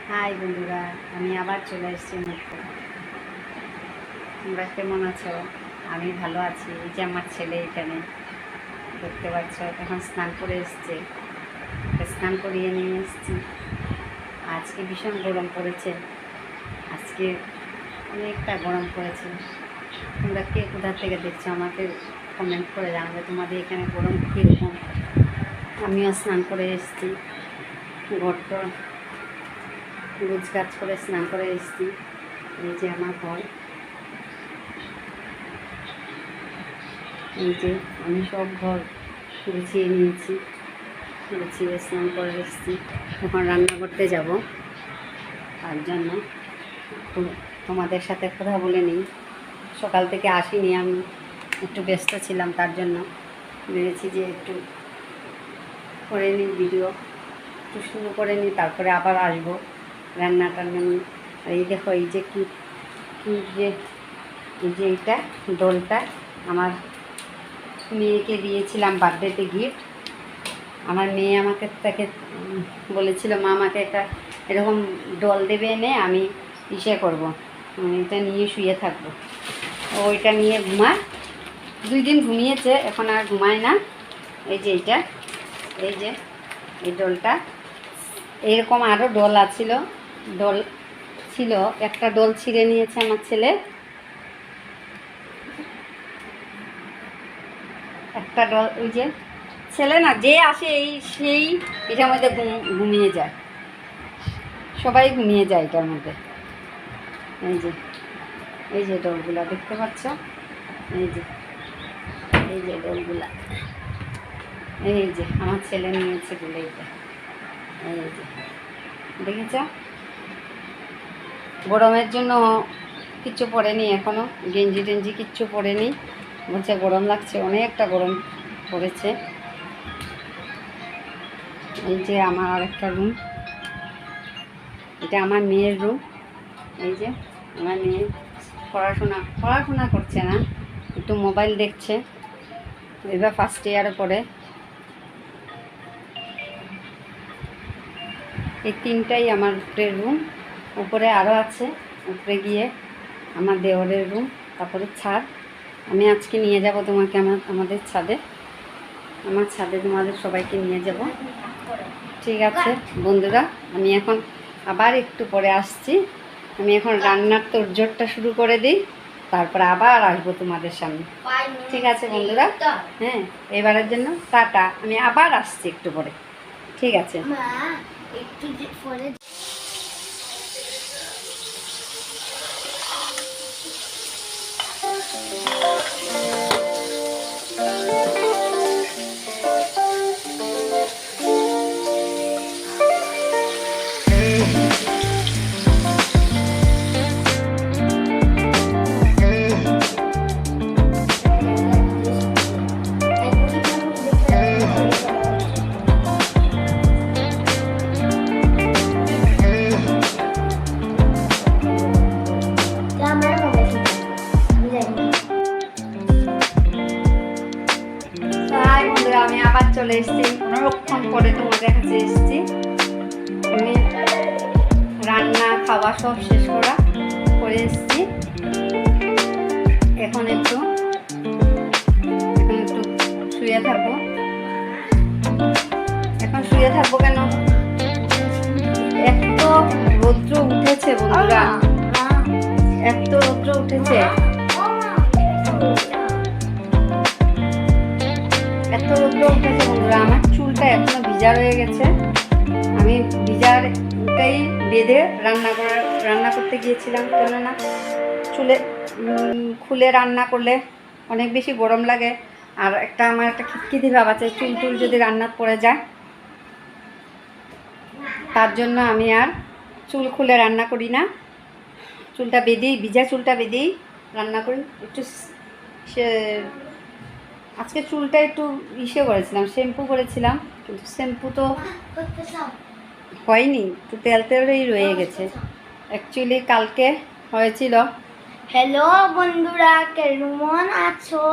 High বন্ধুরা, আমি আবার চলে এসেছি মুক্ত। তোমরা কেমন আছো? আমি ভালো আছি। এই যে আমার ছেলে এখানে দেখতে পাচ্ছ, এখন স্নান করে এসছে। স্নান করিয়ে নিয়ে এসছি। আজকে ভীষণ গরম পড়েছে, আজকে অনেকটা গরম পড়েছে। তোমরা কে কোথা থেকে দেখছো আমাকে কমেন্ট করে জানাবে তোমাদের এখানে গরম কীরকম। আমিও স্নান করে এসেছি, ঘরটা গুছ গাছ করে স্নান করে এসেছি। এই যে আমার ঘর, এই যে আমি সব ঘর গুছিয়ে নিয়েছি, গুছিয়ে স্নান করে এসেছি। এখন রান্না করতে যাব, তার জন্য তোমাদের সাথে কথা বলে নিই। সকাল থেকে আসিনি, আমি একটু ব্যস্ত ছিলাম, তার জন্য ভেবেছি যে একটু করে নিই ভিডিও, একটু শুরু করে নিই, তারপরে আবার আসবো রান্না টান্না নিয়ে। আর এই দেখো, এই যে কি যে এই যে এইটা দোলটা আমার মেয়েকে দিয়েছিলাম বার্থডেতে গিফট। আমার মেয়ে আমাকে তাকে বলেছিল, মা আমাকে একটা এরকম ডল দেবে এনে, আমি ইসে করবো, এটা নিয়ে শুয়ে থাকবো। ওইটা নিয়ে ঘুমায়, 2 দিন ঘুমিয়েছে, এখন আর ঘুমায় না। এই যে এইটা, এই যে এই ডলটা, এরকম আরও ডল আছিল, ডল ছিল, একটা ডল ছিঁড়ে নিয়েছে আমার ছেলে, একটা ডল। ওই যে ছেলে না, যে আসে সেই এটার মধ্যে ঘুমিয়ে যায়, সবাই ঘুমিয়ে যায় এটার মধ্যে। এই যে ডলগুলা দেখতে পাচ্ছ, এই যে ডলগুলা, এই যে আমার ছেলে নিয়েছে বলে এটা, এই যে দেখেছ। গরমের জন্য কিচ্ছু পরেনি এখনও, গেঞ্জি টেঞ্জি কিচ্ছু পরেনি, বলছে গরম লাগছে, অনেকটা গরম পড়েছে। এই যে আমার আরেকটা রুম, এটা আমার মেয়ের রুম। এই যে আমার মেয়ে পড়াশোনা করছে না, একটু মোবাইল দেখছে, এবার ফার্স্ট ইয়ারে পড়ে। এই 3টাই আমার রুম, উপরে আরও আছে, উপরে গিয়ে আমার দেওরের রুম, তারপরে ছাদ। আমি আজকে নিয়ে যাব তোমাকে আমাদের ছাদে, আমার ছাদে তোমাদের সবাইকে নিয়ে যাব। ঠিক আছে বন্ধুরা, আমি এখন আবার একটু পরে আসছি। আমি এখন রান্নার তোড়জোড়টা শুরু করে দিই, তারপরে আবার আসবো তোমাদের সামনে। ঠিক আছে বন্ধুরা, হ্যাঁ, এবারের জন্য টাটা, আমি আবার আসছি একটু পরে। ঠিক আছে। আমি আবার চলে এসেছি, অনেকক্ষণ পরে তোমাদের কাছে এসেছি। আমি রান্না খাওয়া সব শেষ করে এসেছি। এখন একটু শুয়ে থাকবো। এখন শুয়ে থাকবো কেন, এত রৌদ্র উঠেছে বন্ধুরা, এত রৌদ্র উঠেছে, এত রৌদ্র উঠেছে বন্ধুরা। আমার চুলটা এখনো ভিজা রয়ে গেছে, আমি ভিজারটাই বেঁধে রান্না করতে গিয়েছিলাম, কেননা চুলে খুলে রান্না করলে অনেক বেশি গরম লাগে, আর আমার একটা খিটখিটি ভাব আছে, চুল যদি রান্না পড়ে যায়, তার জন্য আমি আর চুল খুলে রান্না করি না, চুলটা বেঁধেই, ভিজা চুলটা বেঁধেই রান্না করি। একটু আজকে চুলটা একটু করেছিলাম, শ্যাম্পু করেছিলাম, কিন্তু শ্যাম্পু তো হয়নি, একটু তেলই রয়ে গেছে। অ্যাকচুয়ালি কালকে হয়েছিল। হ্যালো বন্ধুরা, কেমন আছো?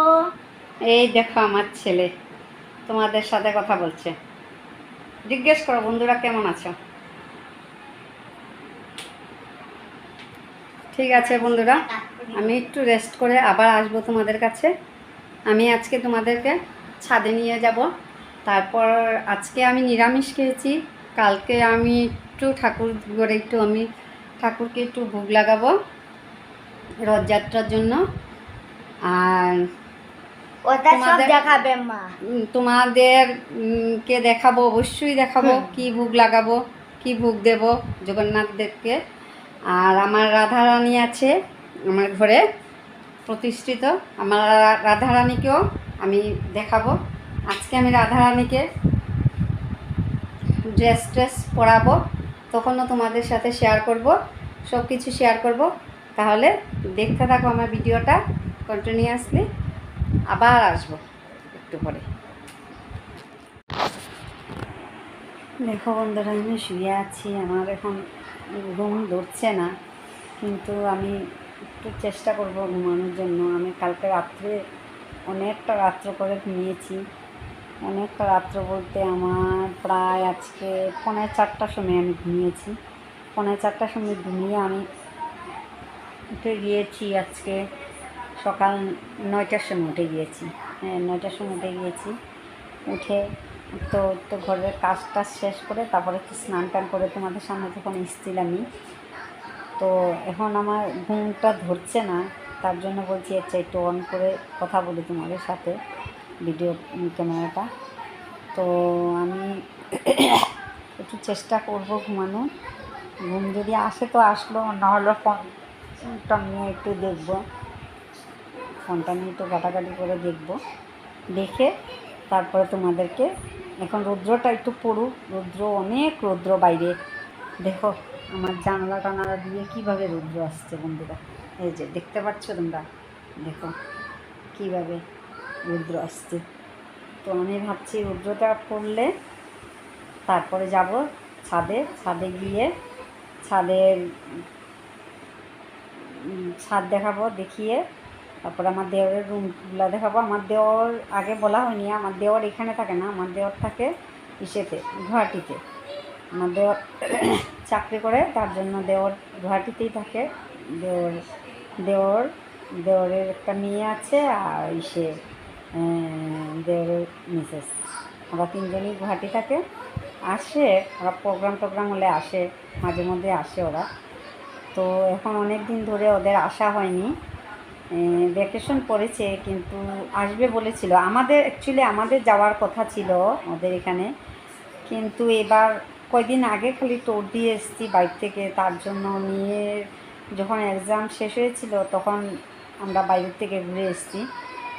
এই দেখো আমার ছেলে তোমাদের সাথে কথা বলছে, জিজ্ঞেস করো বন্ধুরা কেমন আছো। ঠিক আছে বন্ধুরা, আমি একটু রেস্ট করে আবার আসবো তোমাদের কাছে। আমি আজকে তোমাদেরকে ছাদে নিয়ে যাব। তারপর আজকে আমি নিরামিষ খেয়েছি, কালকে আমি একটু ঠাকুর ঘরে আমি ঠাকুরকে একটু ভোগ লাগাবো রথযাত্রার জন্য। আর ওটা সব তোমাদের দেখাবে মা। তোমাদের কে দেখাবো, অবশ্যই দেখাবো কি ভোগ লাগাবো, কি ভোগ দেব জগন্নাথদেরকে। আর আমার রাধারানী আছে আমার ঘরে প্রতিষ্ঠিত, আমার রাধারানীকেও আমি দেখাবো। আজকে আমি রাধারানীকে ড্রেস পরাবো, তখনও তোমাদের সাথে শেয়ার করব, সব কিছু শেয়ার করব। তাহলে দেখতে থাকো আমার ভিডিওটা কন্টিনিউয়াসলি। আবার আসবো একটু পরে। দেখো বন্ধুরা, আমি শুয়ে আছি, আমার এখন ঘুম ধরছে না, কিন্তু আমি একটু চেষ্টা করব ঘুমানোর জন্য। আমি কালকে রাত্রে অনেকটা রাত্র করে ঘুমিয়েছি। অনেকটা রাত্র বলতে আমার প্রায় আজকে 3:45টার সময় আমি ঘুমিয়েছি। 3:45টার সময় ঘুমিয়ে আমি উঠে গিয়েছি আজকে সকাল 9টার সময় উঠে গিয়েছি। হ্যাঁ, 9টার সময় উঠে গিয়েছি। উঠে তো ঘরের কাজটা শেষ করে তারপরে একটু স্নান টান করে তোমাদের সামনে যখন এসেছিলামই, তো এখন আমার ঘুমটা ধরছে না, তার জন্য বলছি আচ্ছা একটু অন করে কথা বলি তোমাদের সাথে ভিডিও ক্যামেরাটা। তো আমি একটু চেষ্টা করব ঘুমানো। ঘুম যদি আসে তো আসলো, নাহলে ফোনটা নিয়ে একটু দেখবো, ফোনটা নিয়ে একটু ঘাটাঘাটি করে দেখবো, দেখে তারপরে তোমাদেরকে। এখন রৌদ্রটা একটু পড়ুক, অনেক রৌদ্র বাইরে। দেখো আমার জানলা টানালা দিয়ে কীভাবে রৌদ্র আসছে বন্ধুরা, এই যে দেখতে পাচ্ছ তোমরা, দেখো কীভাবে রৌদ্র আসছে। তো আমি ভাবছি রৌদ্রটা পড়লে তারপরে যাব ছাদে গিয়ে ছাদ দেখাবো, দেখিয়ে তারপরে আমার দেওরের রুমগুলো দেখাবো। আমার দেওর আগে বলা হয়নি, আমার দেওর এখানে থাকে না, আমার দেওর থাকে গুয়াহাটিতে। আমার দেওর চাকরি করে, তার জন্য দেওর গুয়াহাটিতেই থাকে। দেওরের একটা মেয়ে আছে, আর দেওরের মিসেস, ওরা তিনজনই গুয়াহাটি থাকে। আসে ওরা, প্রোগ্রাম হলে আসে, মাঝে মধ্যে আসে ওরা। তো এখন অনেক দিন ধরে ওদের আসা হয়নি, ভ্যাকেশন পড়েছে, কিন্তু আসবে বলেছিল। আমাদের যাওয়ার কথা ছিল ওদের এখানে, কিন্তু এবার কয়দিন আগে খালি টোর দিয়ে এসেছি বাইরে থেকে। তার জন্য মেয়ের যখন এক্সাম শেষ হয়েছিল তখন আমরা বাইরের থেকে ঘুরে এসেছি,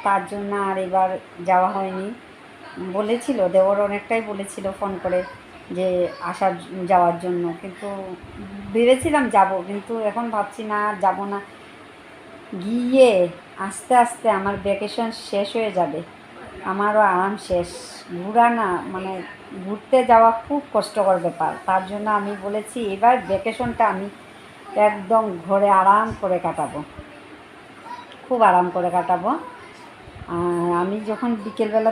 তার জন্য আর এবার যাওয়া হয়নি। বলেছিল দেওর অনেকটাই বলেছিল ফোন করে যে যাওয়ার জন্য, কিন্তু ভেবেছিলাম যাব, কিন্তু এখন ভাবছি না, যাব না। গিয়ে আস্তে আস্তে আমার ভ্যাকেশন শেষ হয়ে যাবে, আমারও আরাম শেষ। ঘুরতে যাওয়া খুব কষ্টকর ব্যাপার। তার জন্য আমি বলেছি এবার ভ্যাকেশনটা আমি একদম ঘরে আরাম করে কাটাবো, খুব আরাম করে কাটাবো। আর আমি যখন বিকেলবেলা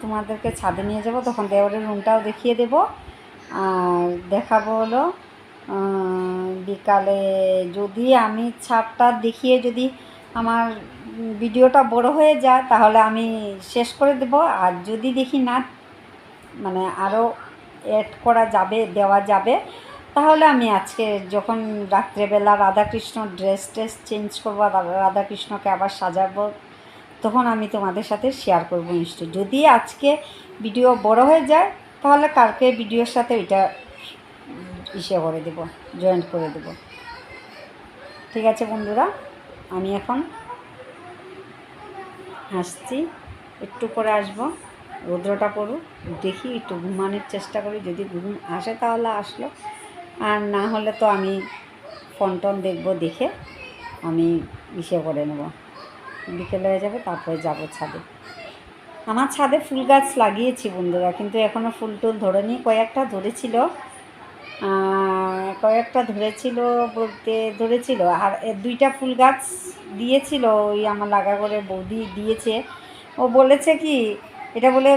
তোমাদেরকে ছাদে নিয়ে যাব, তখন দেওরের রুমটাও দেখিয়ে দেব। আর দেখাবো হলো বিকালে, যদি আমি ছাদটা দেখিয়ে যদি আমার ভিডিওটা বড় হয়ে যায় তাহলে আমি শেষ করে দেব। আর যদি দেখি না আরও অ্যাড দেওয়া যাবে, তাহলে আমি আজকে যখন রাত্রেবেলা রাধাকৃষ্ণ ড্রেস চেঞ্জ করবো, রাধাকৃষ্ণকে আবার সাজাবো, তখন আমি তোমাদের সাথে শেয়ার করবো নিশ্চয়ই। যদি আজকে ভিডিও বড় হয়ে যায় তাহলে কালকে ভিডিওর সাথে ওইটা করে দেবো, জয়েন্ট করে দেবো। ঠিক আছে বন্ধুরা, আমি এখন আসছি, একটু করে আসবো, রৌদ্রটা পড়ুক, দেখি একটু ঘুমানোর চেষ্টা করি। যদি ঘুম আসে তাহলে আসলো, আর না হলে তো আমি ফোন দেখবো, দেখে আমি করে নেব। বিকেল হয়ে যাবে, তারপরে যাব ছাদে। আমার ছাদে ফুল গাছ লাগিয়েছি বন্ধুরা, কিন্তু এখনও ফুল টুল ধরেনি। কয়েকটা ধরেছিল ধরেছিল আর 2টা ফুল গাছ দিয়েছিল, ওই আমার লাগা করে বৌদি দিয়েছে। ও বলেছে কি এটা বলে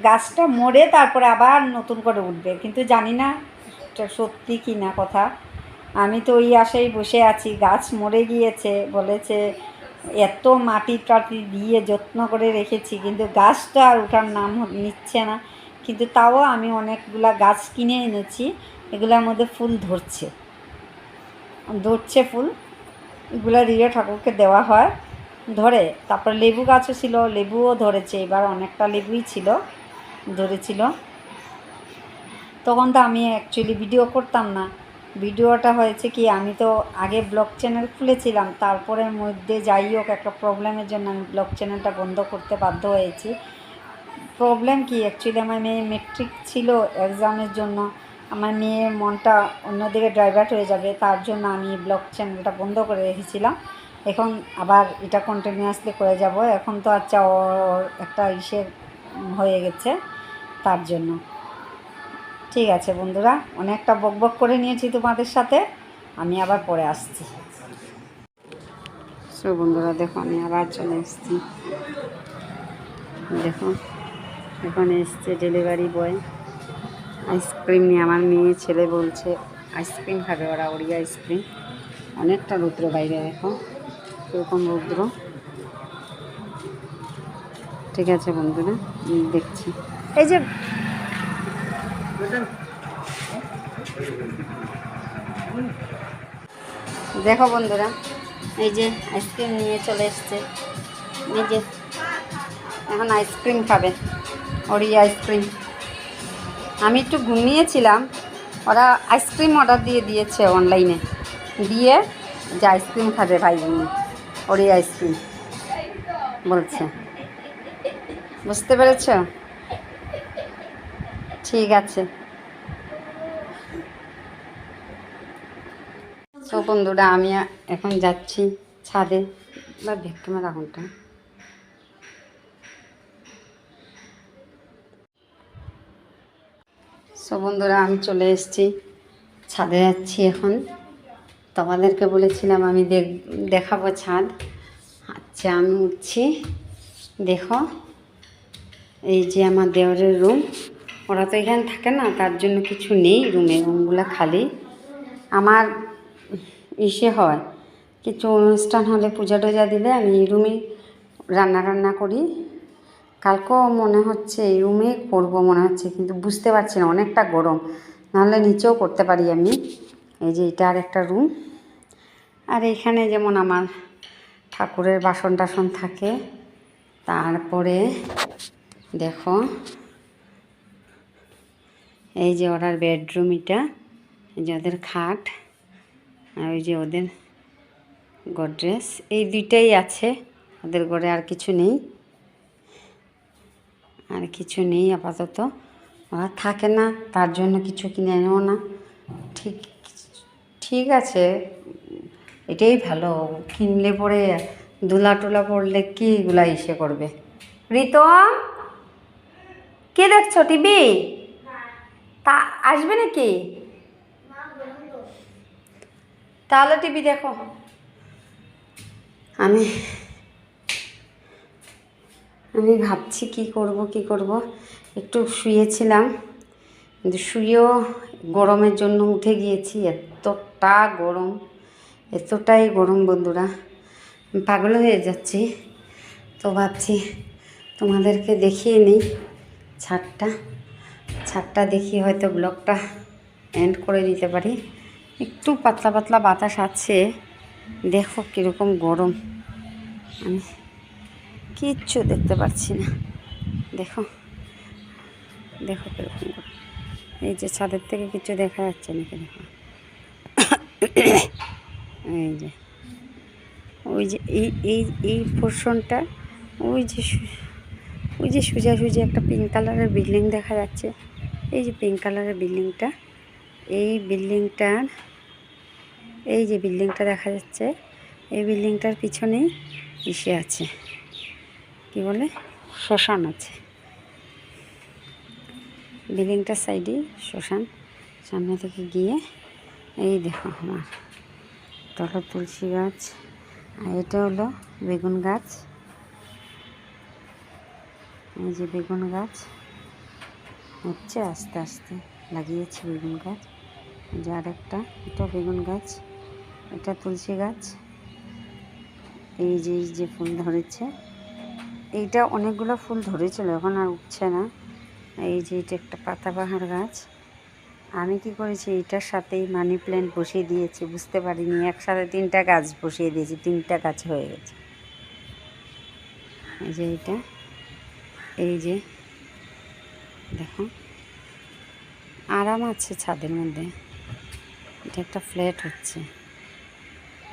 গাছটা মরে তারপরে আবার নতুন করে উঠবে, কিন্তু জানি না এটা সত্যি কি না কথা। আমি তো ওই আশায় বসে আছি, গাছ মরে গিয়েছে বলেছে, এত মাটি টাটি দিয়ে যত্ন করে রেখেছি কিন্তু গাছটা আর ওঠার নাম নিচ্ছে না। কিন্তু তাও আমি অনেকগুলা গাছ কিনে এনেছি, এগুলোর মধ্যে ফুল ধরছে ফুল, এগুলো দিয়ে ঠাকুরকে দেওয়া হয়, ধরে। তারপর লেবু গাছও ছিল, লেবুও ধরেছে, এবার অনেকটা লেবুই ছিল, ধরেছিল। তখন তো আমি অ্যাকচুয়ালি ভিডিও করতাম না। ভিডিওটা হয়েছে কি, আমি তো আগে ব্লগ চ্যানেল খুলেছিলাম, তারপরে মধ্যে যাই হোক একটা প্রবলেমের জন্য আমি ব্লগ চ্যানেলটা বন্ধ করতে বাধ্য হয়েছি। প্রবলেম কি, অ্যাকচুয়ালি আমার মেয়ে মেট্রিক ছিল, এক্সামের জন্য আমার মেয়ের মনটা অন্যদিকে ডাইভার্ট হয়ে যাবে, তার জন্য আমি ব্লগ চ্যানেলটা বন্ধ করে রেখেছিলাম। এখন আবার এটা কন্টিনিউয়াসলি করে যাব। এখন তো আচ্ছা ওর একটা হয়ে গেছে, তার জন্য। ঠিক আছে বন্ধুরা, অনেকটা বকবক করে নিয়েছি তোমাদের সাথে, আমি আবার পরে আসছি। সো বন্ধুরা দেখো, আমি আবার চলে এসেছি। দেখো এখানে এসছে ডেলিভারি বয়, আইসক্রিম নিয়ে। আমার মেয়ে ছেলে বলছে আইসক্রিম খাবে ওরা, ওরিয়া আইসক্রিম। অনেকটা রৌদ্র বাইরে, দেখো কীরকম রৌদ্র। ঠিক আছে বন্ধুরা, দেখছি। এই যে দেখো বন্ধুরা, এই যে আইসক্রিম নিয়ে চলে এসছে। এই যে এখন আইসক্রিম খাবে, ওরিয়া আইসক্রিম। আমি একটু ঘুমিয়েছিলাম, ওরা আইসক্রিম অর্ডার দিয়ে দিয়েছে অনলাইনে, দিয়ে যে আইসক্রিম খাবে ভাই বোন, ওরিয়া আইসক্রিম বলছে। বুঝতে পেরেছ? ঠিক আছে। তো বন্ধুরা, আমি এখন যাচ্ছি ছাদে, বা ব্যাক ক্যামেরা কোনটা। সো বন্ধুরা, আমি চলে এসেছি ছাদে, যাচ্ছি এখন। তোমাদেরকে বলেছিলাম আমি দেখাবো ছাদ। আচ্ছা, আমি উঠছি। দেখো, এই যে আমার দেওরের রুম, ওরা তো এখানে থাকে না, তার জন্য কিছু নেই রুমে, রুমগুলো খালি। আমার হয় কিছু অনুষ্ঠান হলে, পূজা টুজা দিলে আমি এই রুমে রান্না করি। কালকেও মনে হচ্ছে এই রুমে করবো মনে হচ্ছে, কিন্তু বুঝতে পারছি না, অনেকটা গরম। নাহলে নিচেও করতে পারি আমি। এই যে এটা আর একটা রুম। আর এখানে যেমন আমার ঠাকুরের বাসন টাসন থাকে। তারপরে দেখো, এই যে ওনার বেডরুম, এটা এই যে ওদের খাট, আর ওই যে ওদের গডরেজ, এই দুইটাই আছে ওদের ঘরে, আর কিছু নেই, আর কিছু নেই আপাতত। ওরা থাকে না, তার জন্য কিছু কিনে এনেও না। ঠিক আছে, এটাই ভালো। কিনলে পরে ধুলা টুলা পড়লে কি এগুলা এসে করবে। রিতম, কে দেখছো টিভি? তা আসবে নাকি? তাহলে টিভি দেখো। আমি ভাবছি কি করব। একটু শুয়েছিলাম, কিন্তু শুয়েও গরমের জন্য উঠে গিয়েছি। এতটাই গরম বন্ধুরা, পাগল হয়ে যাচ্ছি। তো ভাবছি তোমাদেরকে দেখিয়ে নিই ছাদটা দেখিয়ে হয়তো ব্লগটা এন্ড করে দিতে পারি। একটু পাতলা পাতলা বাতাস আছে, দেখো কীরকম গরম, আমি কিচ্ছু দেখতে পাচ্ছি না। দেখো কীরকম গরম। এই যে ছাদের থেকে কিছু দেখা যাচ্ছে নাকি? দেখো, এই যে এই পোর্শনটা, ওই যে সোজা একটা পিঙ্ক কালারের বিল্ডিং দেখা যাচ্ছে। এই যে পিঙ্ক কালারের বিল্ডিংটা, এই যে বিল্ডিংটা দেখা যাচ্ছে, এই বিল্ডিংটার পিছনেই আছে, কি বলে, শ্মশান আছে। বিল্ডিংটার সাইডে শ্মশান। সামনে থেকে গিয়ে এই দেখো আমার তুলসী গাছ, আর এটা হলো বেগুন গাছ। এই যে বেগুন গাছ হচ্ছে, আস্তে আস্তে লাগিয়েছি বেগুন গাছ। যে আর একটা, এটা বেগুন গাছ, এটা তুলসী গাছ। এই যে ফুল ধরেছে, এইটা অনেকগুলো ফুল ধরেছিল, এখন আর উঠছে না। এই যে এটা একটা পাতাবাহার গাছ। আমি কি করেছি, এইটার সাথেই মানি প্ল্যান্ট বসিয়ে দিয়েছি, বুঝতে পারিনি একসাথে 3টা গাছ বসিয়ে দিয়েছি, 3টা গাছ হয়ে গেছে। এই যে এইটা, এই যে দেখো আরাম আছে ছাদের মধ্যে। এটা একটা ফ্ল্যাট হচ্ছে,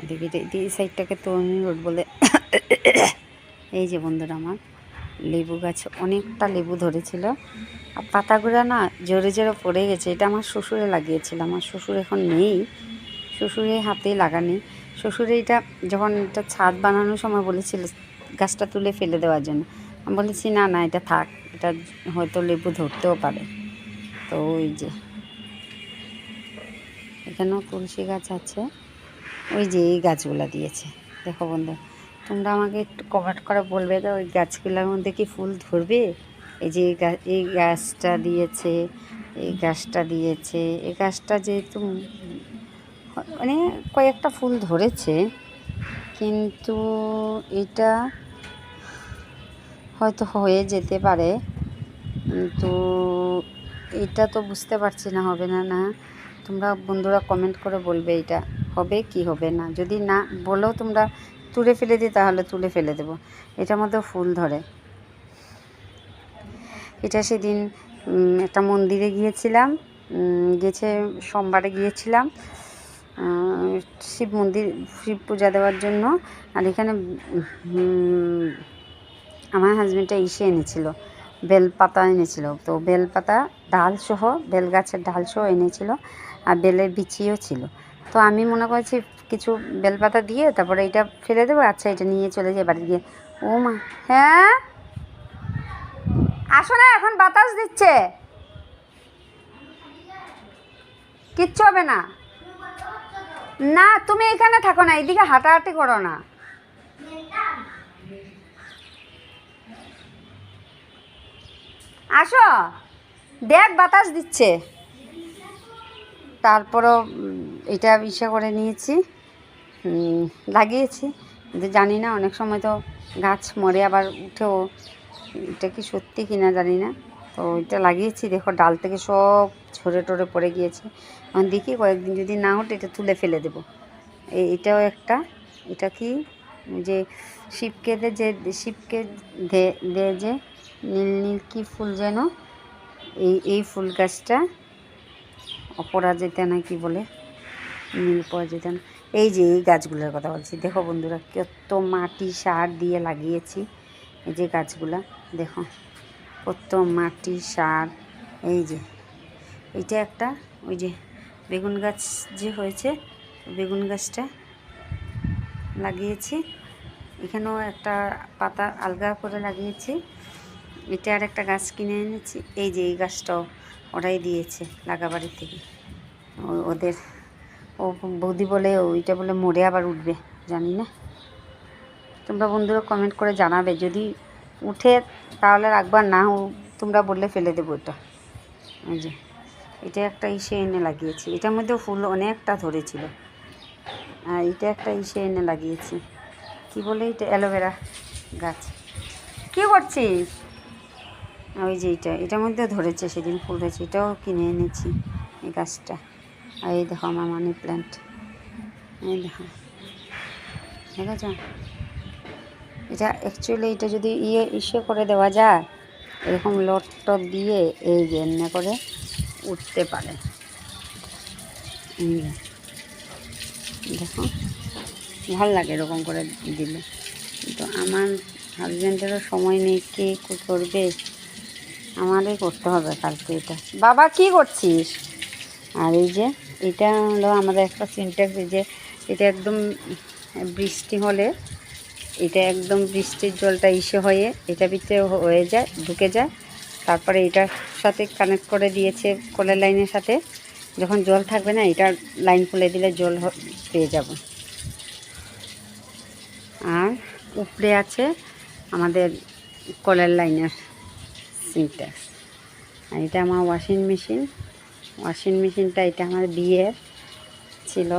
দেখি এই সাইডটাকে তরুণী রোড বলে। এই যে বন্ধুরা, আমার লেবু গাছে অনেকটা লেবু ধরেছিল, আর পাতাগুলো না জোরে জোরে পড়ে গেছে। এটা আমার শ্বশুরে লাগিয়েছিল, আমার শ্বশুর এখন নেই, শ্বশুরে হাতেই লাগানি। শ্বশুরে এটা যখন এটা ছাদ বানানোর সময় বলেছিল গাছটা তুলে ফেলে দেওয়ার জন্য, আমি বলেছি না না এটা থাক, এটা হয়তো লেবু ধরতেও পারে। তো ওই যে এখানেও তুলসী গাছ আছে, ওই যে এই গাছগুলো দিয়েছে। দেখো বন্ধু, তোমরা আমাকে একটু কমেন্ট করে বলবে তো ওই গাছগুলোর মধ্যে কি ফুল ধরবে। এই যে এই গাছটা দিয়েছে, এই গাছটা দিয়েছে, এই গাছটা যেহেতু মানে কয়েকটা ফুল ধরেছে, কিন্তু এটা হয়তো হয়ে যেতে পারে, কিন্তু এটা তো বুঝতে পারছি না হবে না না। তোমরা বন্ধুরা কমেন্ট করে বলবে এটা হবে কি হবে না। যদি না বলেও তোমরা তুলে ফেলে দিই তাহলে তুলে ফেলে দেবো। এটার মধ্যে ফুল ধরে। এটা সেদিন একটা মন্দিরে গিয়েছিলাম, সোমবারে গিয়েছিলাম শিব মন্দির, শিব পূজা দেওয়ার জন্য। আর এখানে আমার হাজব্যান্ডটা এনেছিল, বেলপাতা এনেছিল। তো বেলপাতা ডালসহ, বেল গাছের ডালসহ এনেছিল, আর বেলের বিচিও ছিল। তো আমি মনে করেছি কিছু বেলপাতা দিয়ে তারপরে এটা ফেলে দেবো, আচ্ছা এটা নিয়ে চলে যাই বাড়ি গিয়ে। ও মা, হ্যাঁ আসো না, এখন বাতাস দিচ্ছে, কিচ্ছু হবে না। না তুমি এখানে থাকো না, এইদিকে হাঁটাহাঁটি করো না। আসো, দেখ বাতাস দিচ্ছে। তারপরও এটা করে নিয়েছি, লাগিয়েছি, কিন্তু জানি না অনেক সময় তো গাছ মরে আবার উঠেও, এটা কি সত্যি কিনা জানি না। তো এটা লাগিয়েছি, দেখো ডাল থেকে সব ঝরে টরে পড়ে গিয়েছে। এখন দেখি কয়েকদিন যদি না ওঠে এটা তুলে ফেলে দেবো। এটাও একটা, এটা কি যে শিবকে দে যে নীল নীল কি ফুল যেন, এই ফুল গাছটা অপরাজিতা না কি বলে, নীল পরাজিতা না। এই যে এই গাছগুলোর কথা বলছি। দেখো বন্ধুরা, কত মাটি সার দিয়ে লাগিয়েছি এই যে গাছগুলা, দেখো কত মাটি সার। এই যে এইটা একটা, ওই যে বেগুন গাছ যে হয়েছে, বেগুন গাছটা লাগিয়েছি। এখানেও একটা পাতা আলগা করে লাগিয়েছি। এটা আর একটা গাছ কিনে এনেছি, এই যে এই গাছটাও ওরাই দিয়েছে লাগাবাড়ি থেকে। ওদের ও বৌদি বলে ওইটা বলে মরে আবার উঠবে, জানি না। তোমরা বন্ধুরা কমেন্ট করে জানাবে, যদি উঠে তাহলে রাখবার, না তোমরা বললে ফেলে দেবো এটা। এই যে এটা একটা এনে লাগিয়েছি, এটার মধ্যেও ফুল অনেকটা ধরেছিল। আর এটা একটা এনে লাগিয়েছি, কি বলে এটা, অ্যালোভেরা গাছ। কী করছিস? ওই যে এটার মধ্যে ধরেছে, সেদিন ফুল ধরেছে, এটাও কিনে এনেছি এই গাছটা। আর এই দেখো আমার মানি প্ল্যান্ট, এই দেখো, দেখেছ? এটা অ্যাকচুয়ালি এটা যদি করে দেওয়া যায়, এরকম লট টট দিয়ে এই যে এমনি করে উঠতে পারে। দেখো ভাল লাগে এরকম করে দিলে, কিন্তু আমার হাজব্যান্ডেরও সময় নেই, কে করবে, আমারই করতে হবে কালকে এটা। বাবা কি করছিস? আর এই যে এটা হলো আমাদের একটা সিনটেক্স, এই যে এটা একদম বৃষ্টি হলে, এটা একদম বৃষ্টির জলটা হয়ে এটা ভিতরে হয়ে যায়, ঢুকে যায়। তারপরে এটার সাথে কানেক্ট করে দিয়েছে কলের লাইনের সাথে, যখন জল থাকবে না এটা লাইন খুলে দিলে জল পেয়ে যাব। আর উপরে আছে আমাদের কলের লাইনের সিনটেক্স। আর এটা আমার ওয়াশিং মেশিন, ওয়াশিং মেশিনটা এটা আমার বিয়ের ছিল,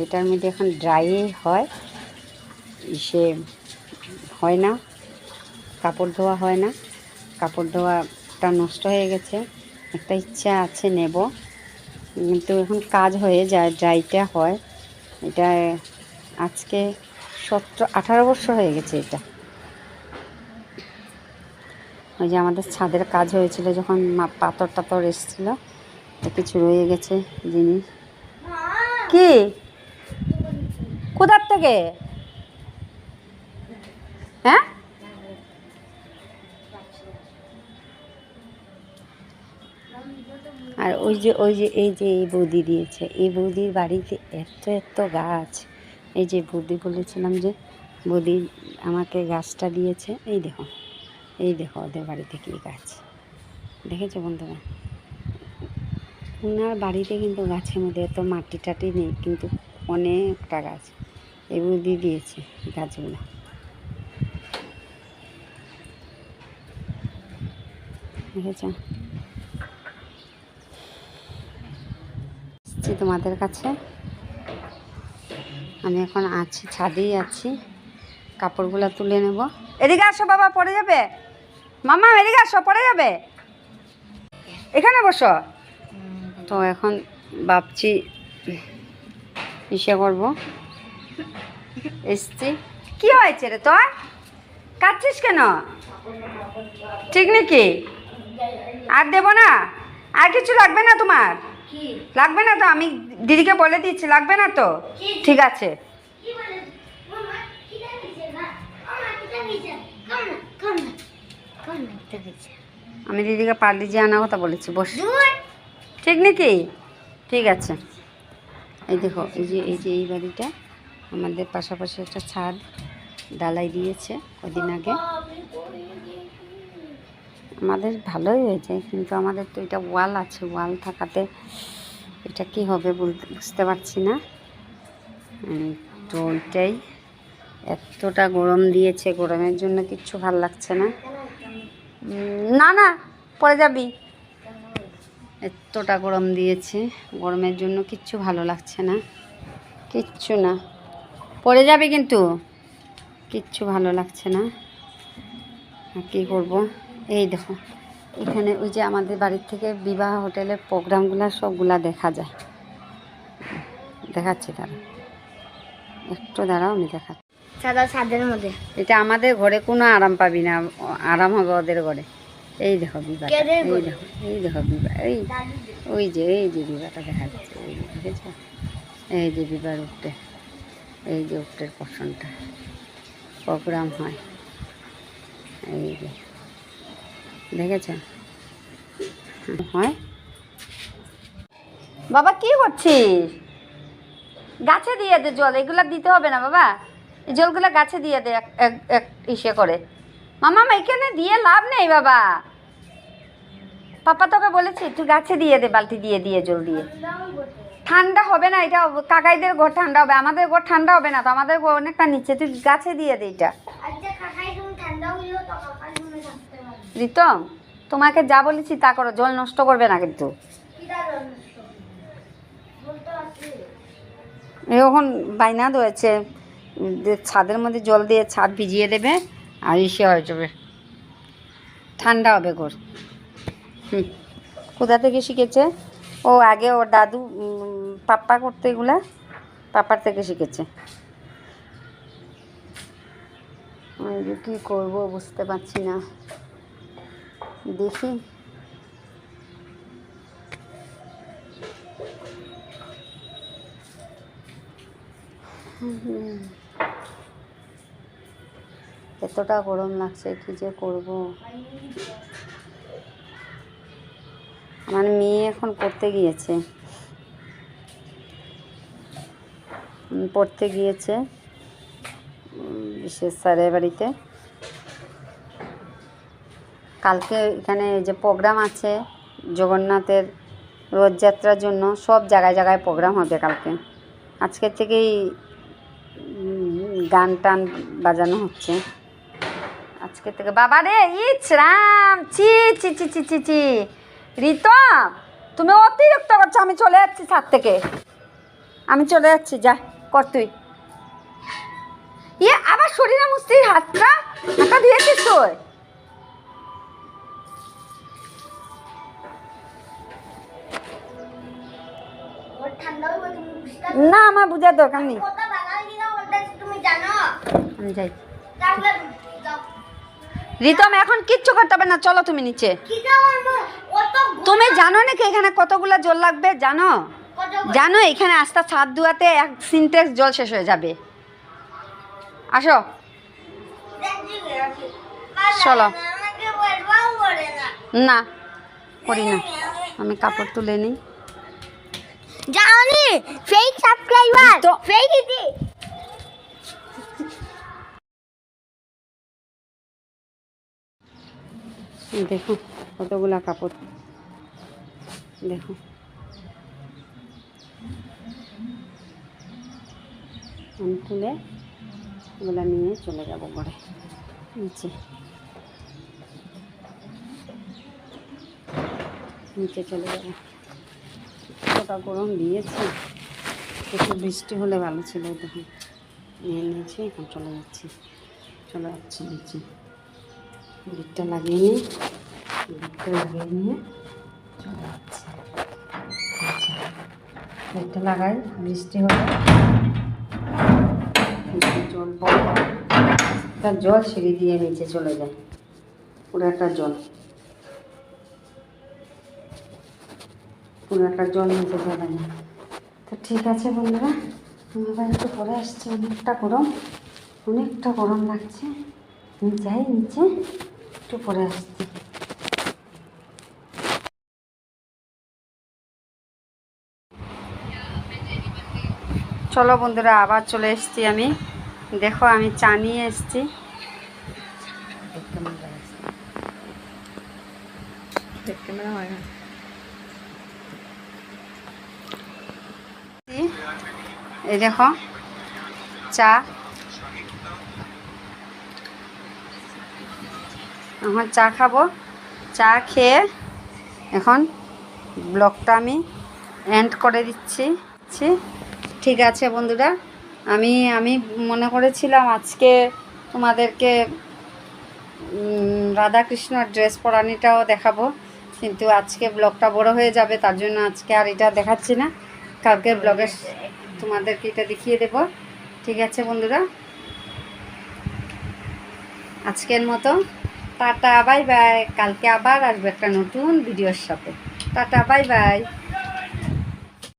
এটার মধ্যে এখন ড্রাই হয়, সে হয় না, কাপড় ধোয়া হয় না, কাপড় ধোয়াটা নষ্ট হয়ে গেছে। একটা ইচ্ছা আছে নেব, কিন্তু এখন কাজ হয়ে যায়, ড্রাইটা হয়। এটা আজকে 17-18 বছর হয়ে গেছে এটা। ওই যে আমাদের ছাদের কাজ হয়েছিল যখন পাথর টাথর এসেছিলো, কিছু রয়ে গেছে জিনিস। কি কোথার থেকে? হ্যাঁ, আর ওই যে এই বৌদি দিয়েছে, এই বৌদির বাড়িতে এত গাছ। এই যে বৌদি বলেছিলাম যে বৌদি আমাকে গাছটা দিয়েছে, এই দেখো ওদের বাড়িতে কী গাছ দেখেছো বন্ধুরা। ওনার বাড়িতে কিন্তু গাছের মধ্যে এত মাটি টাটি নেই, কিন্তু অনেকটা গাছ এই বৌদি দিয়েছে গাছগুলো। দেখেছো, তোমাদের কাছে আমি এখন আছি, ছাদেই আছি, কাপড়গুলো তুলে নেব। এদিকে আসো বাবা, পড়ে যাবে। মামা এদিকে আসো, পড়ে যাবে। এখানে বসো। তো এখন ভাবছি ইসে করবো, এসছি। কি হয়েছে রে তোর? কাঁদছিস কেন? ঠিক নাকি? আর দেবো না? আর কিছু লাগবে না তোমার? লাগবে না তো? আমি দিদিকে বলে দিচ্ছি, লাগবে না তো? ঠিক আছে। আমি দিদিকে পার্লি যে আনার কথা বলেছি, বস। ঠিক নাকি? ঠিক আছে। এই দেখো, এই বাড়িটা আমাদের পাশাপাশি একটা ছাদ ডালাই দিয়েছে কদিন আগে। আমাদের ভালোই হয়েছে, কিন্তু আমাদের তো এটা ওয়াল আছে, ওয়াল থাকাতে এটা কি হবে বুঝতে পারছি না। তো ওইটাই, এতটা গরম দিয়েছে, গরমের জন্য কিচ্ছু ভালো লাগছে না। না না, পরে যাবি। এতটা গরম দিয়েছে, গরমের জন্য কিচ্ছু ভালো লাগছে না, কিচ্ছু না। পরে যাবি কিন্তু, কিচ্ছু ভালো লাগছে না। কী করব? এই দেখো, এখানে ওই যে আমাদের বাড়ির থেকে বিবাহ হোটেলের প্রোগ্রামগুলো সবগুলা দেখা যায়। দেখাচ্ছি, তারা একটু দাঁড়াও, আমি দেখাচ্ছি। ছাদের মধ্যে এটা আমাদের ঘরে কোনো আরাম পাবি না, আরাম হবে ওদের ঘরে। এই দেখো বিবাহ, এই দেখো বিবাহ, ওই যে বিবাহটা দেখা যাচ্ছে, এই যে দেখেছো, এই যে বিবাহ উঠতে, এই যে উঠতের পশনটা প্রোগ্রাম হয়, এই যে দেখেছ হয়। বাবা কি করছিস? গাছে দিয়ে দে জল, এগুলা দিতে হবে না বাবা, এই জলগুলো গাছে দিয়ে দে এক ইসে করে। মামা এখানে দিয়ে লাভ নেই বাবা, পাপা তোকে বলেছি তুই গাছে দিয়ে দে, বালতি দিয়ে জল দিয়ে। ঠান্ডা হবে না এটা, কাকাইদের ঘর ঠান্ডা হবে, আমাদের ঘর ঠান্ডা হবে না তো, আমাদের ঘর অনেকটা নিচে, তুই গাছে দিয়ে দে এটা। রিতম, তোমাকে যা বলেছি তা করো, জল নষ্ট করবে না কিন্তু। এখন বাইনা ধরেছে ছাদের মধ্যে জল দিয়ে ছাদ ভিজিয়ে দেবে, আর ইসে হয়ে যাবে, ঠান্ডা হবে ঘর। কোথা থেকে শিখেছে ও? আগে ওর দাদু পাপ্পা করতে, এগুলা পাপার থেকে শিখেছে। আমি কী করবো বুঝতে পারছি না, দেখি। এতটা গরম লাগছে, কি যে করব। আমার মেয়ে এখন পড়তে গিয়েছে, বিশেষ স্যারের বাড়িতে। কালকে এখানে যে প্রোগ্রাম আছে জগন্নাথের রথযাত্রার জন্য, সব জায়গায় জায়গায় প্রোগ্রাম হবে কালকে। আজকের থেকেই গান টান বাজানো হচ্ছে আজকে থেকে। বাবা রে, ইচ রাম, চি চি চি চি চি চি। রিতম, তুমি অতিরিক্ত করছো, আমি চলে যাচ্ছি ছাদ থেকে, আমি চলে যাচ্ছি, যা কর তুই। ইয়ে আবার শরীরে মুস্তির হাতটা দিয়েছিস তুই? ওর ঠান্ডা হয়ে তুমি বুঝতে না আমার বুঝার দরকার নেই, কত বাঙালি দিনা বলতেছি তুমি জানো? আমি যাই। তাহলে যাও। রিতম এখন কিচ্ছু করতে হবে না, চলো তুমি নিচে। কি খাওয়ার মা? অত তুমি জানো নাকি এখানে কতগুলো জল লাগবে? জানো কত জানো এখানে আস্তে ছাদ ধোয়াতে 1 সিনটেক্স জল শেষ হয়ে যাবে। আসো দেখছি আছে। চলো। আমাকে বলবাও করে না। না করি না, আমি কাপড় তুলে নিই। জানি ফেক সাবস্ক্রাইবার তো ফেক ইতি দেখো কতগুলা কাপড়, দেখো আমি তুলে এগুলা নিয়ে চলে যাব ঘরে নিচে, নিচে চলে যাব। কতটা গরম দিয়েছে, একটু বৃষ্টি হলে ভালো ছিল। দেখুন নিয়ে নিয়েছি, এখন চলে যাচ্ছি নিচে। লিটটা লাগিয়ে নিয়ে চলে যাচ্ছি। লিটটা লাগাই, বৃষ্টি হলে জল পড়ে, তার জল সিঁড়ি দিয়ে নিচে চলে যায়, পুরো একটা জল নিচে চলে যায়। তো ঠিক আছে বন্ধুরা, আমি আবার একটু পরে আসছি। অনেকটা গরম লাগছে, আমি যাই নিচে, একটু পরে আসছি। চলো বন্ধুরা, আবার চলে এসেছি আমি। দেখো আমি চা নিয়ে এসেছি। এই দেখো চা, এখন চা খাবো। চা খেয়ে এখন ব্লগটা আমি এন্ড করে দিচ্ছি। ঠিক আছে বন্ধুরা, আমি মনে করেছিলাম আজকে তোমাদেরকে রাধাকৃষ্ণর ড্রেস পরানিটাও দেখাবো, কিন্তু আজকে ব্লগটা বড় হয়ে যাবে, তার জন্য আজকে আর এটা দেখাচ্ছি না। কালকে ব্লগে তোমাদেরকে এটা দেখিয়ে দেব। ঠিক আছে বন্ধুরা, আজকের মতো টাটা বাই বাই। কালকে আবার আসবে একটা নতুন ভিডিওর সাথে। Tata bye bye.